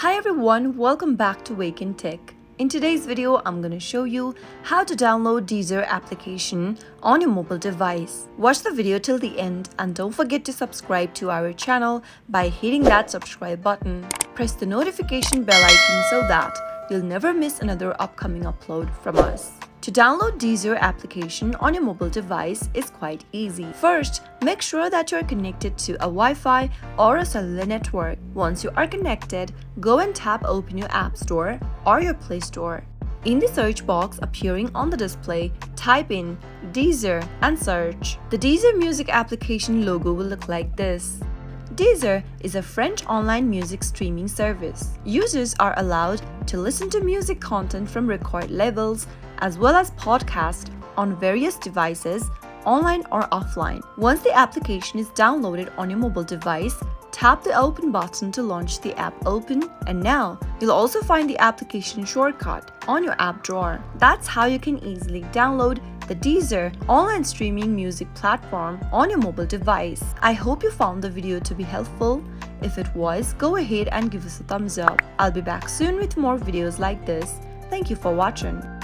Hi everyone, welcome back to Wake&Tech. In today's video, I'm going to show you how to download Deezer application on your mobile device. Watch the video till the end and don't forget to subscribe to our channel by hitting that subscribe button. Press the notification bell icon so that you'll never miss another upcoming upload from us. To download Deezer application on your mobile device is quite easy. First, make sure that you're connected to a Wi-Fi or a cellular network. Once you are connected, go and tap open your App Store or your Play Store. In the search box appearing on the display, type in Deezer and search. The Deezer music application logo will look like this. Deezer is a French online music streaming service. Users are allowed to listen to music content from record labels as well as podcasts on various devices, online or offline. Once the application is downloaded on your mobile device, tap the Open button to launch the app open, and now you'll also find the application shortcut on your app drawer. That's how you can easily download the Deezer online streaming music platform on your mobile device. I hope you found the video to be helpful. If it was, go ahead and give us a thumbs up. I'll be back soon with more videos like this. Thank you for watching.